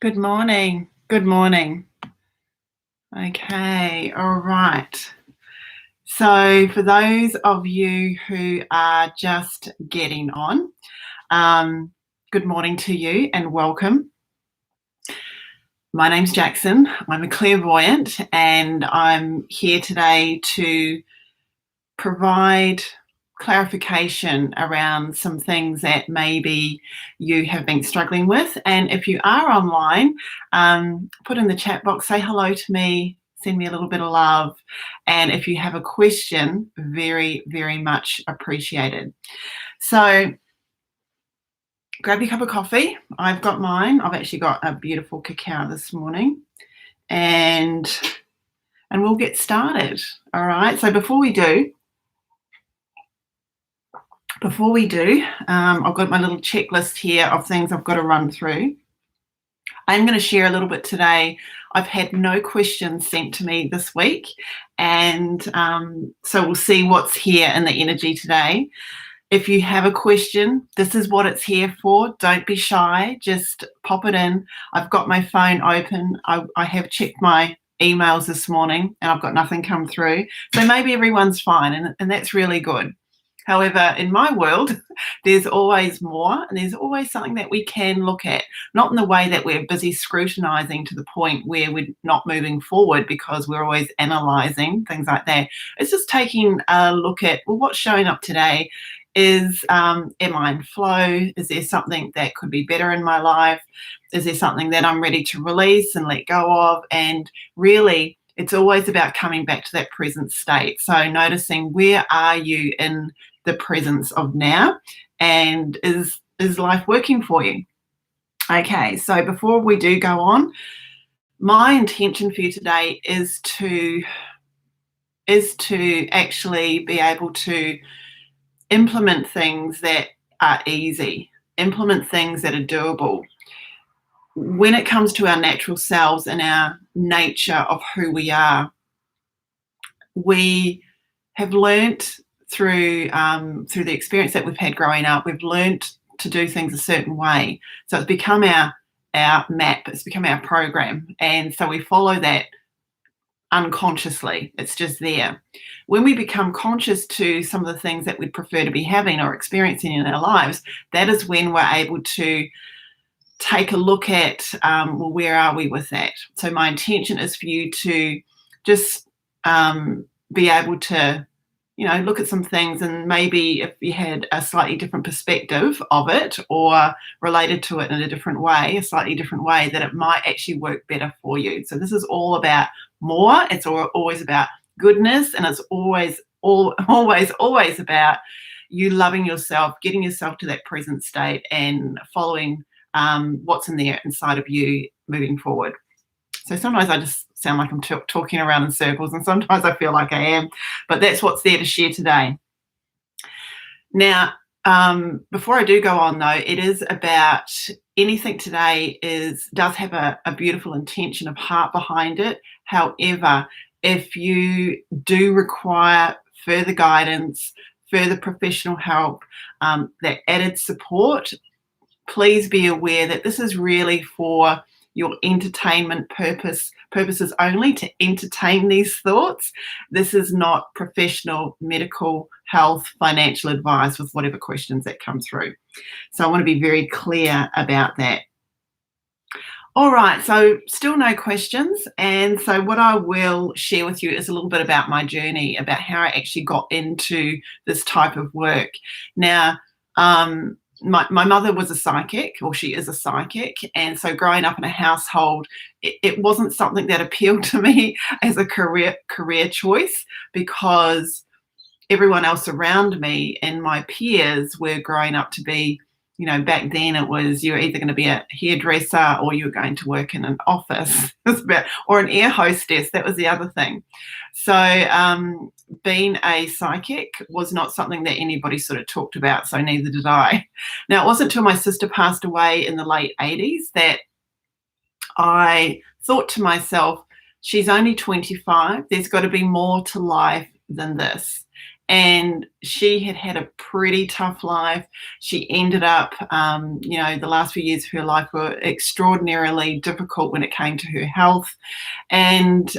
Good morning. Good morning. Okay, all right. So for those of you who are just getting on, good morning to you and welcome. My name's Jaxin. I'm a clairvoyant and I'm here today to provide clarification around some things that maybe you have been struggling with. And if you are online, put in the chat box, say hello to me, send me a little bit of love. And if you have a question, very, very much appreciated. So grab your cup of coffee. I've got mine. I've actually got a beautiful cacao this morning. And we'll get started. All right. So before we do, I've got my little checklist here of things I've got to run through. I'm going to share a little bit today. I've had no questions sent to me this week, and so we'll see what's here in the energy today. If you have a question, this is what it's here for. Don't be shy. Just pop it in. I've got my phone open. I have checked my emails this morning, and I've got nothing come through. So maybe everyone's fine, and that's really good. However, in my world, there's always more, and there's always something that we can look at, not in the way that we're busy scrutinizing to the point where we're not moving forward because we're always analyzing, things like that. It's just taking a look at, well, what's showing up today? Am I in flow? Is there something that could be better in my life? Is there something that I'm ready to release and let go of? And really, it's always about coming back to that present state. So noticing, where are you in the presence of now, and is life working for you? Okay, so before we do go on, my intention for you today is to actually be able to implement things that are easy, implement things that are doable. When it comes to our natural selves and our nature of who we are, we have learnt through the experience that we've had growing up, we've learnt to do things a certain way. So it's become our map, it's become our program. And so we follow that unconsciously. It's just there. When we become conscious to some of the things that we'd prefer to be having or experiencing in our lives, that is when we're able to take a look at, well, where are we with that? So my intention is for you to just be able to, look at some things, and maybe if you had a slightly different perspective of it or related to it in a different way, a slightly different way, that it might actually work better for you. So this is all about more. It's always about goodness, and it's always about you loving yourself, getting yourself to that present state and following what's in there inside of you moving forward. So sometimes I just sound like I'm talking around in circles, and sometimes I feel like I am, but that's what's there to share today. Now, before I do go on though, it is about anything today does have a beautiful intention of heart behind it. However, if you do require further guidance, further professional help, that added support, please be aware that this is really for your entertainment purposes only, to entertain these thoughts. This is not professional medical, health, financial advice with whatever questions that come through. So I want to be very clear about that. All right, so still no questions. And so what I will share with you is a little bit about my journey, about how I actually got into this type of work. Now, my mother was a psychic, or she is a psychic, and so growing up in a household, it wasn't something that appealed to me as a career choice, because everyone else around me and my peers were growing up to be, back then it was, you're either going to be a hairdresser or you're going to work in an office, or an air hostess. That was the other thing. So being a psychic was not something that anybody sort of talked about, so neither did I. Now, it wasn't until my sister passed away in the late 80s that I thought to myself, she's only 25, there's got to be more to life than this. And she had had a pretty tough life. She ended up, the last few years of her life were extraordinarily difficult when it came to her health, and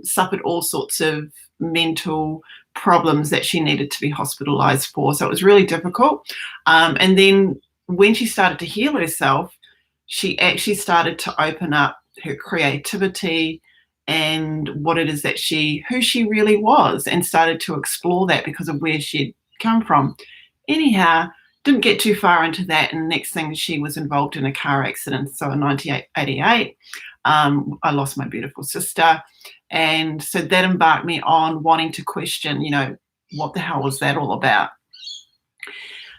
suffered all sorts of mental problems that she needed to be hospitalized for. So it was really difficult. And then when she started to heal herself, she actually started to open up her creativity and what it is that who she really was, and started to explore that because of where she'd come from. Anyhow, didn't get too far into that, and next thing, she was involved in a car accident. So in 1988, I lost my beautiful sister, and so that embarked me on wanting to question, what the hell was that all about?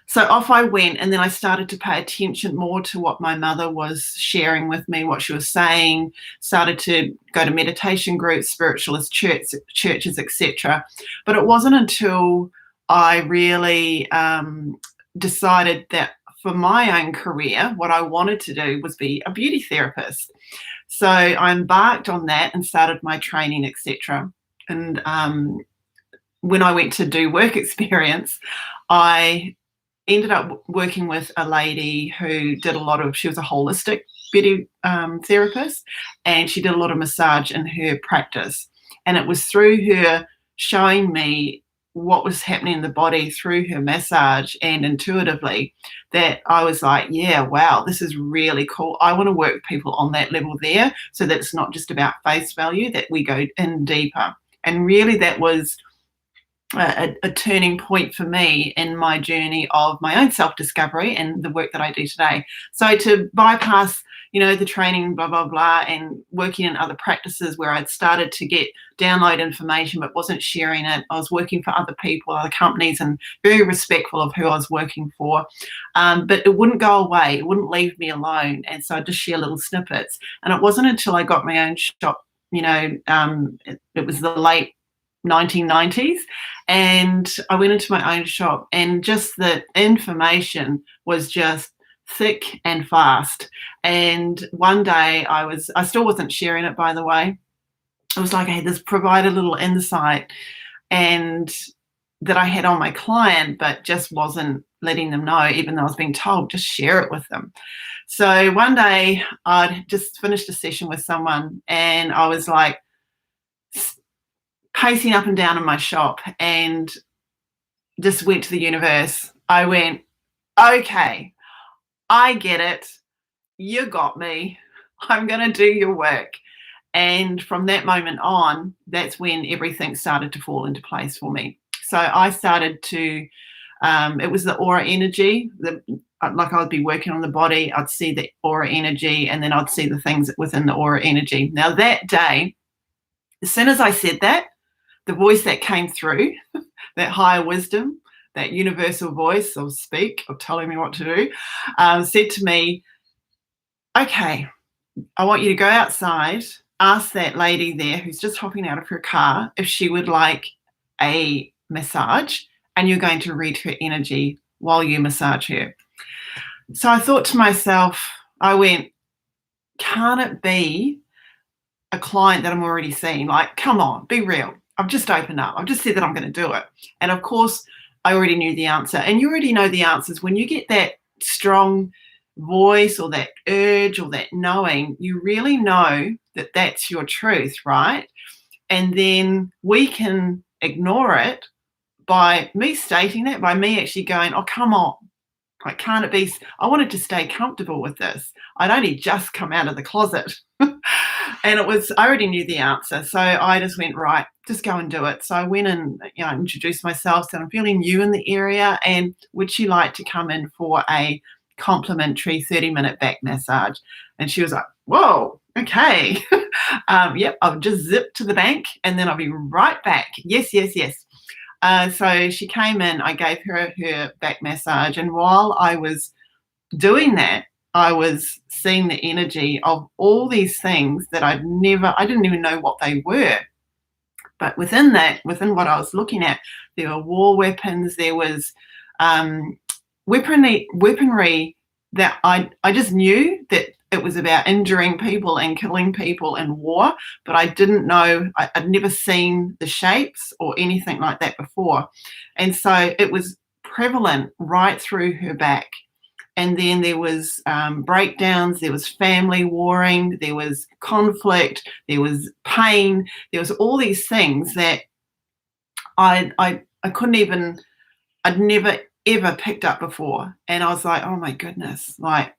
So off I went, and then I started to pay attention more to what my mother was sharing with me, what she was saying, started to go to meditation groups, spiritualist churches, etc. But it wasn't until I really decided that for my own career, what I wanted to do was be a beauty therapist. So I embarked on that and started my training, etc. And when I went to do work experience, I ended up working with a lady who did she was a holistic beauty therapist, and she did a lot of massage in her practice. And it was through her showing me what was happening in the body through her massage and intuitively that I was like, yeah, wow, this is really cool. I want to work with people on that level there, so that it's not just about face value, that we go in deeper. And really that was a turning point for me in my journey of my own self-discovery and the work that I do today. So to bypass, the training, blah, blah, blah, and working in other practices where I'd started to download information but wasn't sharing it. I was working for other people, other companies, and very respectful of who I was working for. But it wouldn't go away. It wouldn't leave me alone. And so I'd just share little snippets. And it wasn't until I got my own shop, it was the late 1990s, and I went into my own shop, and just the information was just thick and fast. And one day I still wasn't sharing it, by the way. I was like, hey, this provide a little insight and that I had on my client, but just wasn't letting them know, even though I was being told just share it with them. So one day I'd just finished a session with someone, and I was like pacing up and down in my shop, and just went to the universe. I went, okay, I get it. You got me. I'm going to do your work. And from that moment on, that's when everything started to fall into place for me. So I started to, it was the aura energy, like I'd be working on the body, I'd see the aura energy, and then I'd see the things within the aura energy. Now that day, as soon as I said that, the voice that came through, that higher wisdom, that universal voice of speak, of telling me what to do, said to me, okay, I want you to go outside, ask that lady there who's just hopping out of her car if she would like a massage, and you're going to read her energy while you massage her. So I thought to myself, I went, can't it be a client that I'm already seeing? Like, come on, be real. I've just opened up. I've just said that I'm going to do it. And of course, I already knew the answer. And you already know the answers. When you get that strong voice or that urge or that knowing, you really know that that's your truth, right? And then we can ignore it by me stating that, by me actually going, oh, come on. Like, can't it be? I wanted to stay comfortable with this. I'd only just come out of the closet. And I already knew the answer. So I just went, right, just go and do it. So I went and introduced myself, said I'm feeling new in the area, and would you like to come in for a complimentary 30-minute back massage? And she was like, whoa, okay. Yep, I'll just zip to the bank and then I'll be right back. Yes, yes, yes. So she came in, I gave her her back massage, and while I was doing that, I was seeing the energy of all these things that I didn't even know what they were. But within what I was looking at, there were war weapons, there was weaponry that I just knew that it was about injuring people and killing people in war, but I didn't know, I'd never seen the shapes or anything like that before. And so it was prevalent right through her back. And then there was breakdowns, there was family warring, there was conflict, there was pain, there was all these things that I couldn't even, I'd never ever picked up before. And I was like, oh my goodness, like,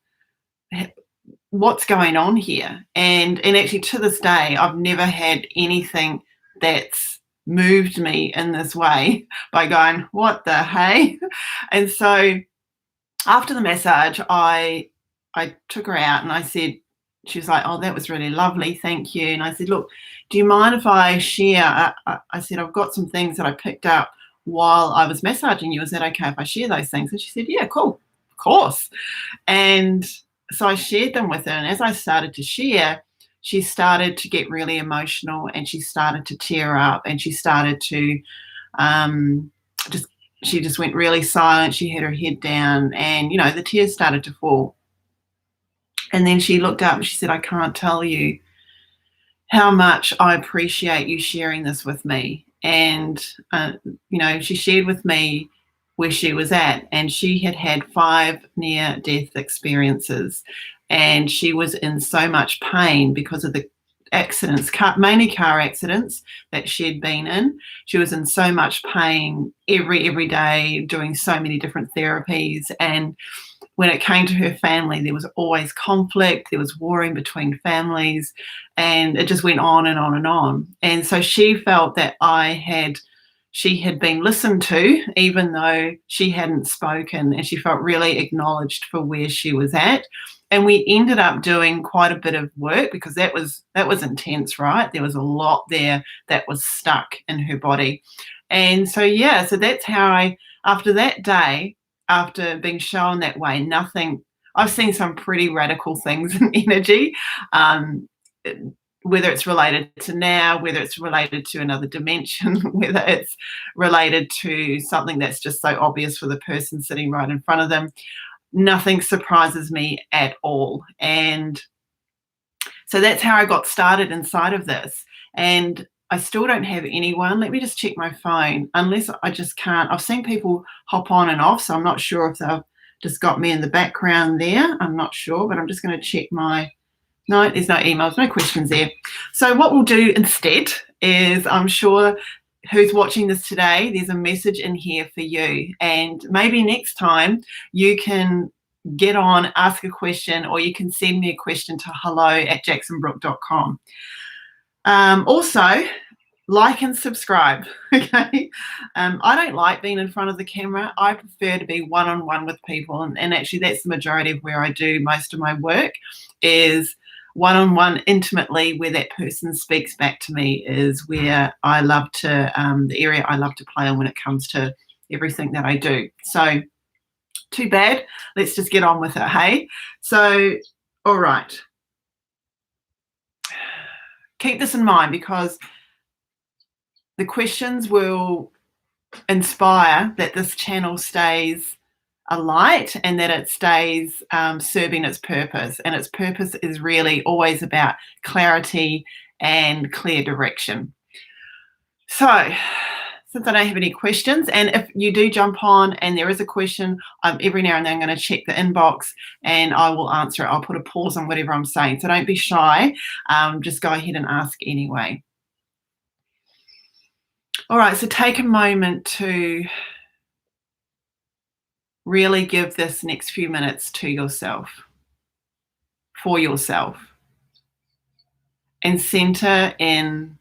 what's going on here? And actually to this day, I've never had anything that's moved me in this way by going, what the hey? And so after the massage, I took her out and I said, she was like, oh, that was really lovely, thank you. And I said, look, do you mind if I share? I said, I've got some things that I picked up while I was massaging you. Is that okay if I share those things? And she said, yeah, cool, of course. And so I shared them with her. And as I started to share, she started to get really emotional and she started to tear up and she started to she just went really silent. She had her head down and, you know, the tears started to fall. And then she looked up and she said, I can't tell you how much I appreciate you sharing this with me. And, you know, she shared with me where she was at, and she had had 5 near-death experiences, and she was in so much pain because of the accidents, mainly car accidents that she'd been in. She was in so much pain every day, doing so many different therapies. And when it came to her family, there was always conflict, there was warring between families, and it just went on and on and on. And so she felt that she had been listened to, even though she hadn't spoken, and she felt really acknowledged for where she was at. And we ended up doing quite a bit of work because that was intense, right? There was a lot there that was stuck in her body. And so, yeah, so that's how after that day, after being shown that way, I've seen some pretty radical things in energy, whether it's related to now, whether it's related to another dimension, whether it's related to something that's just so obvious for the person sitting right in front of them. Nothing surprises me at all. And so that's how I got started inside of this. And I still don't have anyone. Let me just check my phone, unless I just can't. I've seen people hop on and off, so I'm not sure if they've just got me in the background there. I'm not sure, but I'm just going to check no, there's no emails, no questions there. So what we'll do instead is, I'm sure who's watching this today, there's a message in here for you. And maybe next time you can get on, ask a question, or you can send me a question to hello@jaxinbrook.com. Also, like and subscribe, okay? I don't like being in front of the camera. I prefer to be one-on-one with people, and actually that's the majority of where I do most of my work, is one-on-one intimately, where that person speaks back to me is where I love to, the area I love to play on when it comes to everything that I do. So too bad, let's just get on with it, hey? So, all right. Keep this in mind, because the questions will inspire that this channel stays alight and that it stays serving its purpose. And its purpose is really always about clarity and clear direction. So, since I don't have any questions, and if you do jump on and there is a question, every now and then I'm going to check the inbox and I will answer it. I'll put a pause on whatever I'm saying. So don't be shy. Just go ahead and ask anyway. All right, so take a moment to really give this next few minutes to yourself, for yourself, and center in,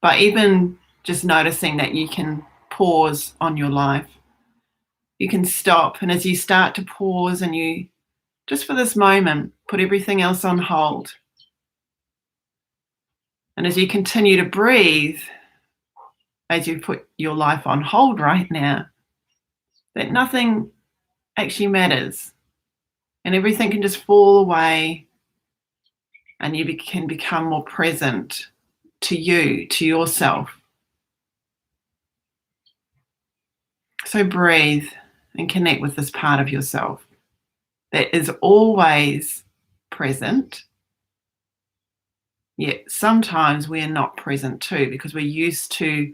by even just noticing that you can pause on your life. You can stop, and as you start to pause and you, just for this moment, put everything else on hold. And as you continue to breathe, as you put your life on hold right now, that nothing actually matters and everything can just fall away, and you can become more present to you, to yourself. So breathe and connect with this part of yourself. that is always present, yet sometimes we're not present too, because we're used to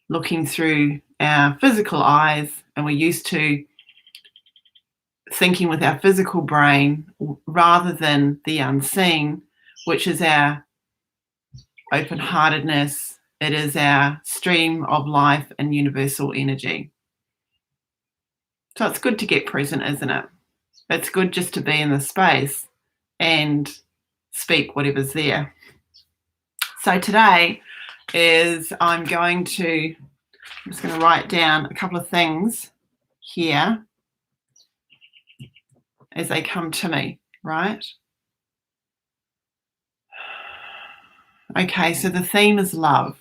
looking through our physical eyes, and we're used to thinking with our physical brain rather than the unseen, which is our open-heartedness. It is our stream of life and universal energy. So it's good to get present, isn't it? It's good just to be in the space and speak whatever's there. So today I'm just going to write down a couple of things here as they come to me, right? Okay, so the theme is love.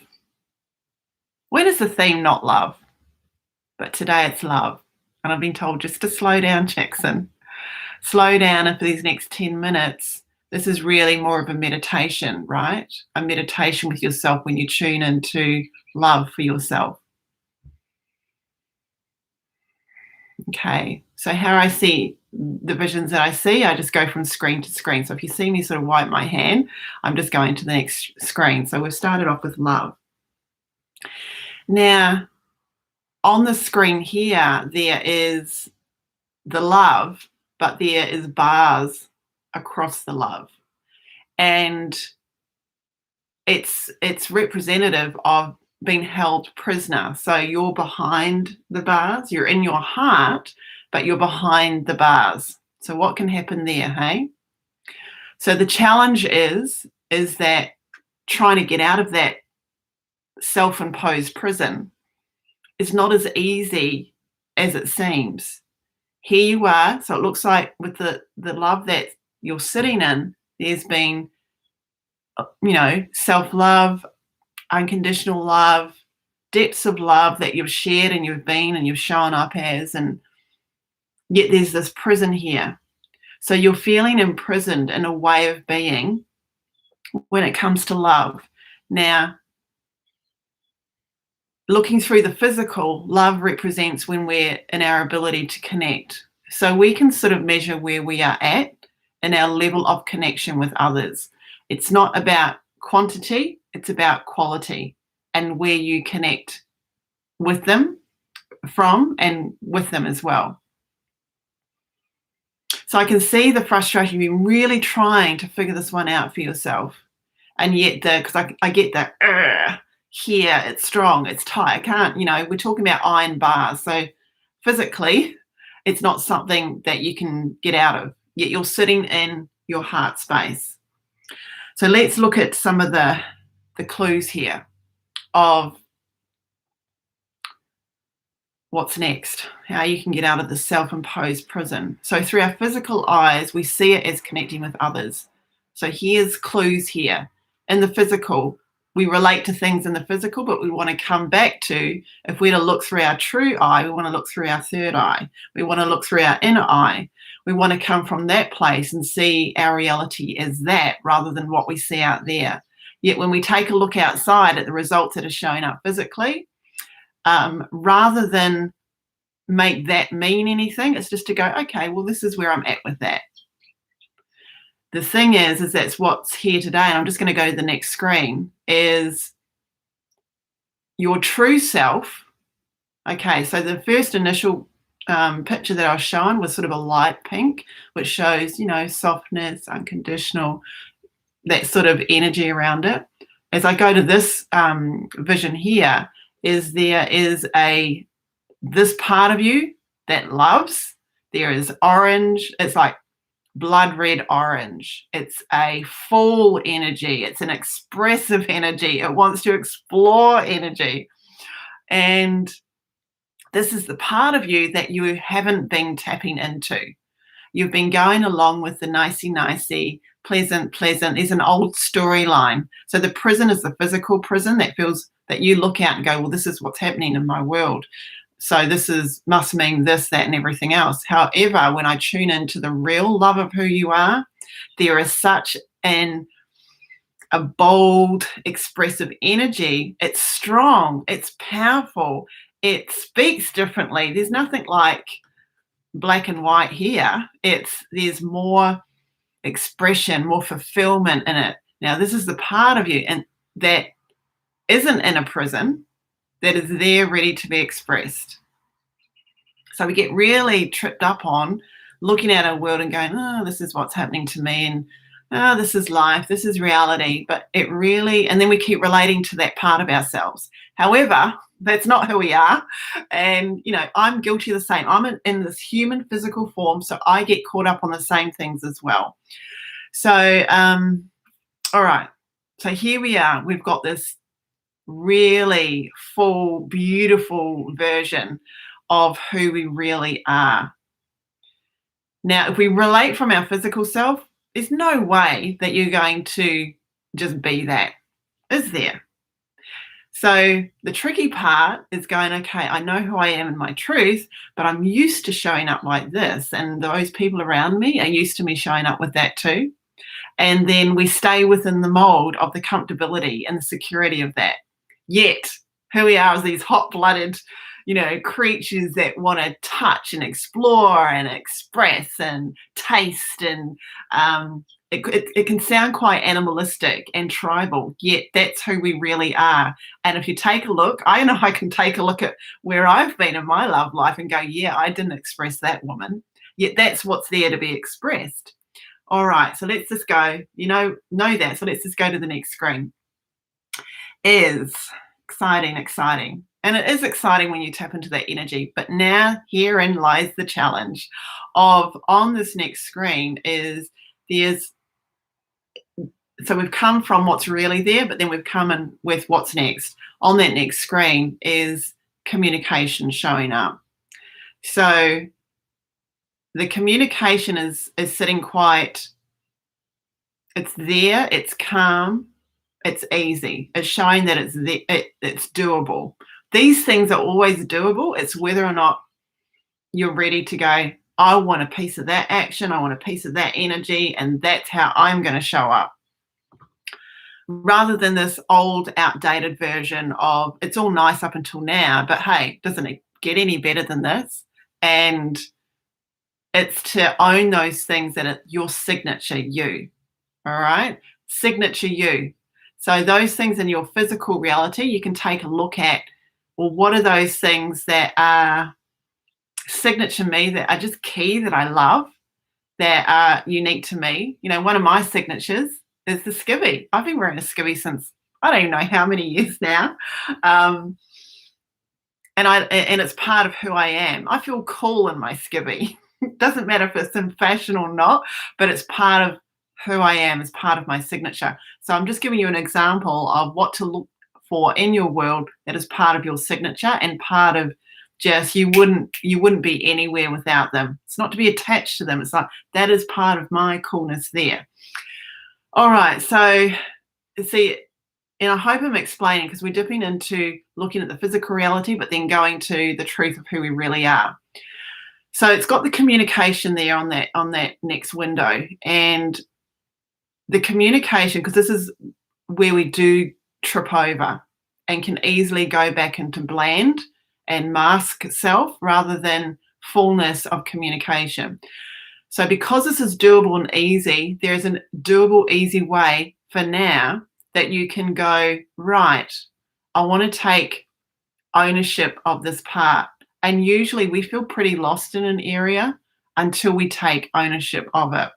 When is the theme not love? But today it's love. And I've been told just to slow down, Jaxin. Slow down, and for these next 10 minutes, this is really more of a meditation, right? A meditation with yourself when you tune into love for yourself. Okay, so how I see the visions that I see, I just go from screen to screen. So if you see me sort of wipe my hand, I'm just going to the next screen. So we've started off with love. Now, on the screen here, there is the love, but there is bars across the love. And it's representative of being held prisoner. So you're behind the bars, you're in your heart, but you're behind the bars. So what can happen there, hey? So the challenge is that trying to get out of that self-imposed prison is not as easy as it seems. Here you are, so it looks like with the love that you're sitting in, there's been, self-love, unconditional love, depths of love that you've shared and you've been and you've shown up as, and yet there's this prison here. So you're feeling imprisoned in a way of being when it comes to love. Now, looking through the physical, love represents when we're in our ability to connect. So we can sort of measure where we are at in our level of connection with others. It's not about quantity, it's about quality and where you connect with them from and with them as well. So I can see the frustration. You've been really trying to figure this one out for yourself. And yet because I get that, here, it's strong, it's tight. I can't, we're talking about iron bars. So physically, it's not something that you can get out of, yet you're sitting in your heart space. So let's look at some of the clues here of what's next, how you can get out of the self-imposed prison. So through our physical eyes, we see it as connecting with others. So here's clues here. In the physical, we relate to things in the physical, but we want to come back to, if we're to look through our true eye, we want to look through our third eye. We want to look through our inner eye. We want to come from that place and see our reality as that rather than what we see out there. Yet when we take a look outside at the results that are showing up physically, rather than make that mean anything, it's just to go, okay, well, this is where I'm at with that. The thing is that's what's here today, and I'm just going to go to the next screen, is your true self. Okay, so the first initial picture that I was showing was sort of a light pink, which shows, softness, unconditional, that sort of energy around it. As I go to this vision here, there is this part of you that loves. There is orange. It's like blood red orange. It's a full energy. It's an expressive energy. It wants to explore energy. And this is the part of you that you haven't been tapping into. You've been going along with the nicey, pleasant. There's an old storyline. So the prison is the physical prison that feels that you look out and go, well, this is what's happening in my world. So this must mean this, that, and everything else. However, when I tune into the real love of who you are, there is such a bold, expressive energy. It's strong. It's powerful. It speaks differently. There's nothing like black and white here. There's more expression, more fulfillment in it. Now, this is the part of you and that isn't in a prison, that is there ready to be expressed. So we get really tripped up on looking at our world and going, oh, this is what's happening to me, and oh, this is life, this is reality. But it really, and then we keep relating to that part of ourselves. However, that's not who we are. And, I'm guilty of the same. I'm in this human physical form, so I get caught up on the same things as well. So, all right. So here we are. We've got this really full, beautiful version of who we really are. Now, if we relate from our physical self, there's no way that you're going to just be that, is there? So the tricky part is going, okay, I know who I am in my truth, but I'm used to showing up like this, and those people around me are used to me showing up with that too. And then we stay within the mold of the comfortability and the security of that. Yet, who we are is these hot-blooded, creatures that want to touch and explore and express and taste. And it can sound quite animalistic and tribal, yet that's who we really are. And if you take a look, I know I can take a look at where I've been in my love life and go, yeah, I didn't express that woman. Yet that's what's there to be expressed. All right, so let's just go, know that. So let's just go to the next screen. Is exciting. And it is exciting when you tap into that energy. But now herein lies the challenge of, on this next screen, so we've come from what's really there, but then we've come in with what's next. On that next screen is communication showing up. So the communication is sitting quite, it's there, it's calm, it's easy. It's showing that it's doable. These things are always doable. It's whether or not you're ready to go, I want a piece of that action, I want a piece of that energy, and that's how I'm going to show up. Rather than this old, outdated version of, it's all nice up until now, but hey, doesn't it get any better than this? And it's to own those things that are your signature you. All right? Signature you. So those things in your physical reality, you can take a look at, well, what are those things that are signature me, that are just key, that I love, that are unique to me? One of my signatures is the skivvy. I've been wearing a skivvy since I don't even know how many years now. And it's part of who I am. I feel cool in my skivvy. It doesn't matter if it's in fashion or not, but it's part of who I am, as part of my signature. So I'm just giving you an example of what to look for in your world that is part of your signature, and part of just you wouldn't be anywhere without them. It's not to be attached to them. It's like, that is part of my coolness there. All right, so see, and I hope I'm explaining, because we're dipping into looking at the physical reality, but then going to the truth of who we really are. So it's got the communication there on that next window, and the communication, because this is where we do trip over and can easily go back into bland and mask self rather than fullness of communication. So because this is doable and easy, there's a doable, easy way for now that you can go, right, I want to take ownership of this part. And usually we feel pretty lost in an area until we take ownership of it.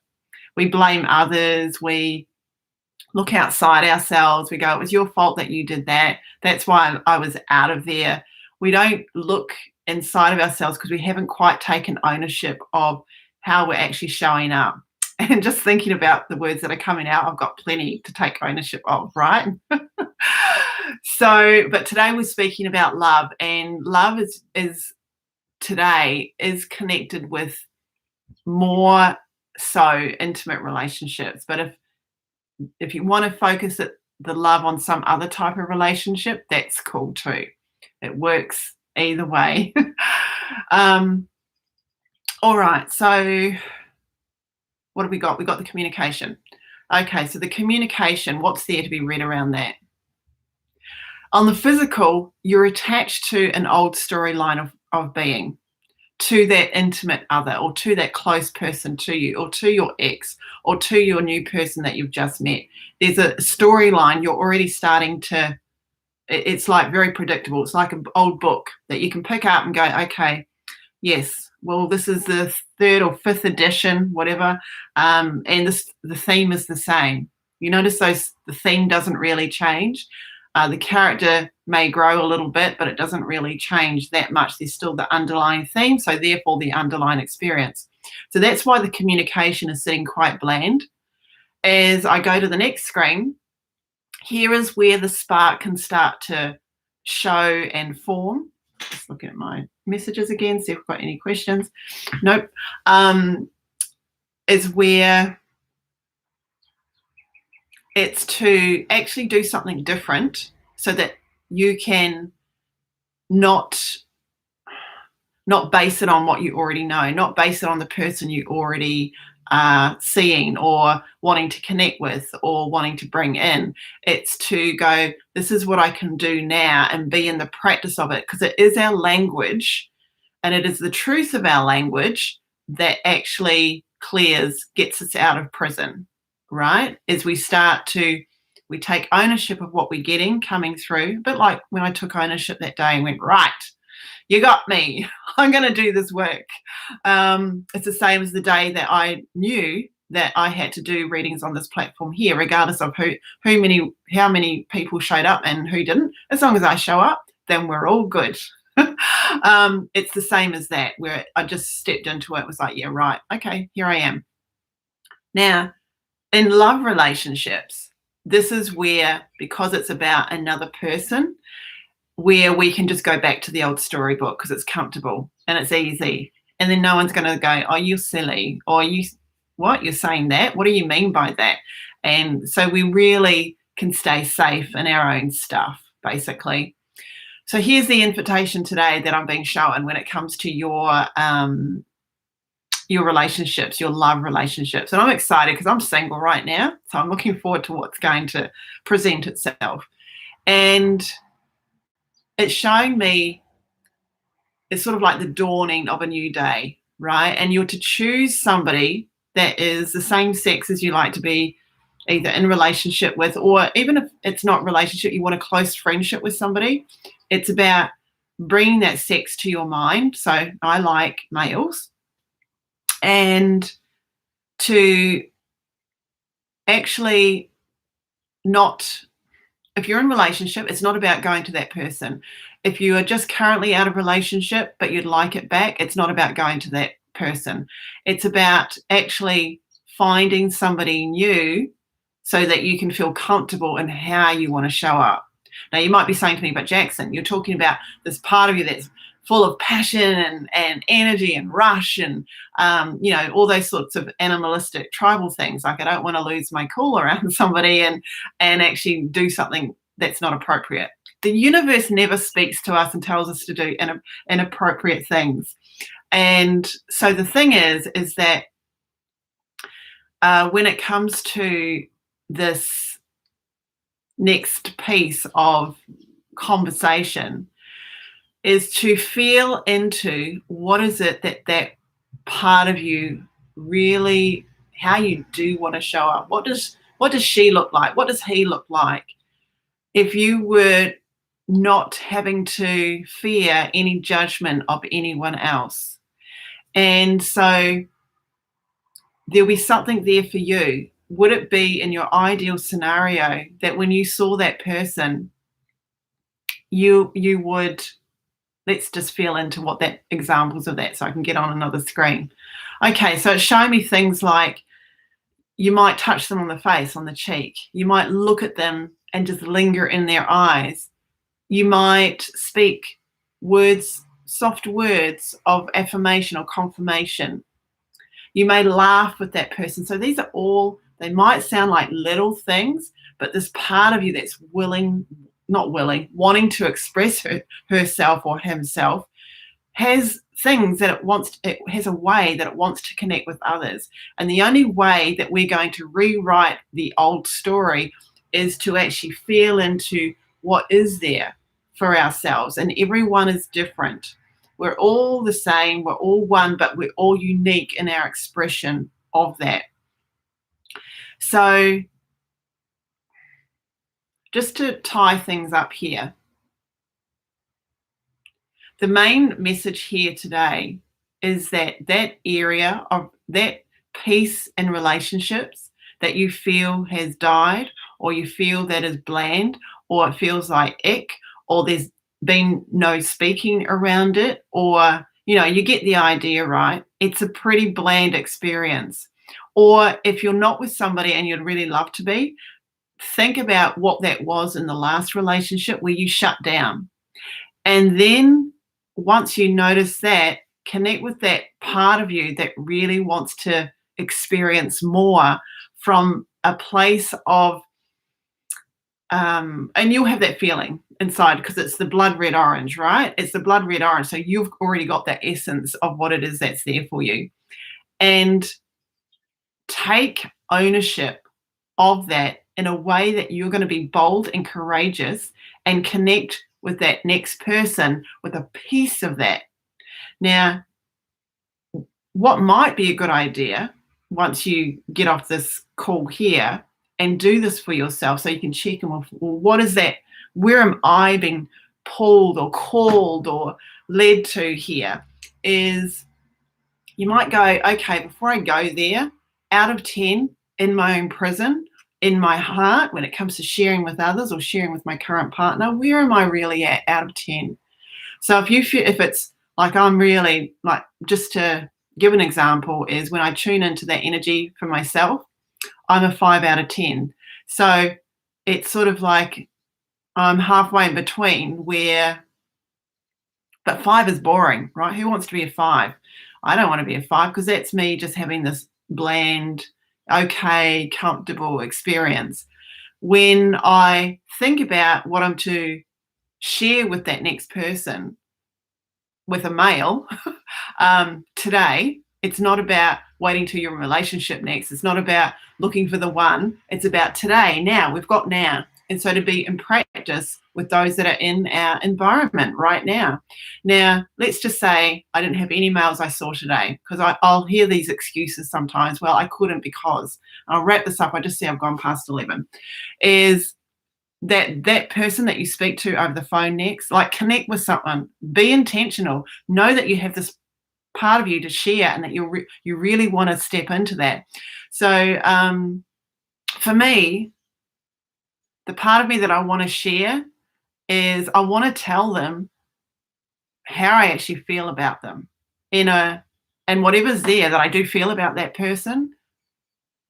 We blame others. We look outside ourselves. We go, it was your fault that you did that. That's why I was out of there. We don't look inside of ourselves because we haven't quite taken ownership of how we're actually showing up. And just thinking about the words that are coming out, I've got plenty to take ownership of, right? So, but today we're speaking about love, and love is today is connected with more so intimate relationships. But if you want to focus the love on some other type of relationship, that's cool too. It works either way. All right, so what have we got? We've got the communication. Okay, so the communication, what's there to be read around that? On the physical, you're attached to an old storyline of being. to that intimate other, or to that close person to you, or to your ex, or to your new person that you've just met. There's a storyline you're already starting to, it's like very predictable. It's like an old book that you can pick up and go, okay, yes, well, this is the 3rd or 5th edition, whatever, and the theme is the same. You notice the theme doesn't really change. The character may grow a little bit, but it doesn't really change that much. There's still the underlying theme, so therefore the underlying experience. So that's why the communication is sitting quite bland. As I go to the next screen, here is where the spark can start to show and form. Just looking at my messages again, see if we've got any questions. Nope. Is where it's to actually do something different so that you can not base it on what you already know, not base it on the person you already are seeing or wanting to connect with or wanting to bring in. It's to go, this is what I can do now, and be in the practice of it, because it is our language and it is the truth of our language that actually gets us out of prison, right? As we take ownership of what we're getting coming through, a bit like when I took ownership that day and went, right, you got me, I'm going to do this work. It's the same as the day that I knew that I had to do readings on this platform here, regardless of how many people showed up and who didn't. As long as I show up, then we're all good. It's the same as that, where I just stepped into it. It was like, yeah, right, okay, here I am. Now, in love relationships, this is where, because it's about another person, where we can just go back to the old storybook because it's comfortable and it's easy. And then no one's going to go, oh, you're silly, or what, you're saying that? What do you mean by that? And so we really can stay safe in our own stuff, basically. So here's the invitation today that I'm being shown when it comes to your relationships, your love relationships. And I'm excited because I'm single right now. So I'm looking forward to what's going to present itself. And it's showing me, it's sort of like the dawning of a new day, right? And you're to choose somebody that is the same sex as you like to be, either in relationship with, or even if it's not relationship, you want a close friendship with somebody. It's about bringing that sex to your mind. So I like males. And to actually not, if you're in a relationship, it's not about going to that person. If you are just currently out of relationship, but you'd like it back, it's not about going to that person. It's about actually finding somebody new so that you can feel comfortable in how you want to show up. Now, you might be saying to me, but Jaxin, you're talking about this part of you that's full of passion and energy and rush and, all those sorts of animalistic tribal things. Like, I don't want to lose my cool around somebody and actually do something that's not appropriate. The universe never speaks to us and tells us to do inappropriate things. And so the thing is that when it comes to this next piece of conversation, is to feel into what is it that part of you really, how you do want to show up. What does she look like? What does he look like? If you were not having to fear any judgment of anyone else. And so there'll be something there for you. Would it be in your ideal scenario that when you saw that person, you would, let's just feel into what that examples of that so I can get on another screen. Okay, so it's showing me things like you might touch them on the face, on the cheek. You might look at them and just linger in their eyes. You might speak words, soft words of affirmation or confirmation. You may laugh with that person. So these are all, they might sound like little things, but this part of you that's wanting to express herself or himself has things that it has a way that it wants to connect with others. And the only way that we're going to rewrite the old story is to actually feel into what is there for ourselves. And everyone is different. We're all the same. We're all one, but we're all unique in our expression of that. So just to tie things up here, the main message here today is that that area of that peace in relationships that you feel has died, or you feel that is bland, or it feels like ick, or there's been no speaking around it, or, you get the idea, right? It's a pretty bland experience. Or if you're not with somebody and you'd really love to be, think about what that was in the last relationship where you shut down. And then once you notice that, connect with that part of you that really wants to experience more from a place of, and you'll have that feeling inside because it's the blood red orange, right? It's the blood red orange. So you've already got that essence of what it is that's there for you. And take ownership of that in a way that you're going to be bold and courageous and connect with that next person with a piece of that. Now, what might be a good idea once you get off this call here and do this for yourself so you can check in with, well, what is that? Where am I being pulled or called or led to here? Is you might go, okay, before I go there, out of 10 in my own prison, in my heart, when it comes to sharing with others or sharing with my current partner, where am I really at out of 10? So if it's like I'm really, like, just to give an example, is when I tune into that energy for myself, I'm a 5 out of 10. So it's sort of like I'm halfway in between but 5 is boring, right? Who wants to be a 5? I don't want to be a 5 because that's me just having this bland, okay, comfortable experience. When I think about what I'm to share with that next person, with a male, today, it's not about waiting till you're in a relationship next. It's not about looking for the one. It's about today, now. We've got now. And so to be in practice with those that are in our environment right now. Now, let's just say I didn't have any males I saw today, because I'll hear these excuses sometimes. Well, I couldn't because, I'll wrap this up. I just see I've gone past 11. Is that person that you speak to over the phone next, like, connect with someone, be intentional, know that you have this part of you to share and that you really want to step into that. So for me, the part of me that I want to share is I want to tell them how I actually feel about them, and whatever's there that I do feel about that person,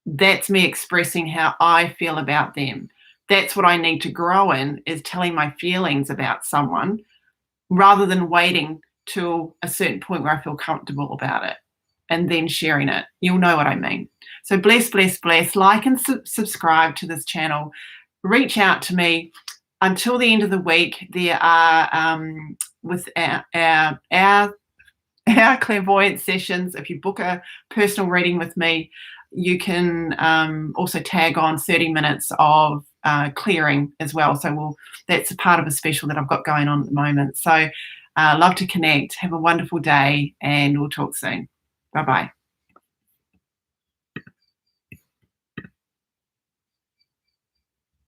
that's me expressing how I feel about them. That's what I need to grow in, is telling my feelings about someone rather than waiting till a certain point where I feel comfortable about it and then sharing it. You'll know what I mean. So bless, bless, bless. Like and subscribe to this channel. Reach out to me. Until the end of the week, there are with our clairvoyant sessions. If you book a personal reading with me, you can also tag on 30 minutes of clearing as well. So that's a part of a special that I've got going on at the moment. So love to connect. Have a wonderful day, and we'll talk soon. Bye-bye.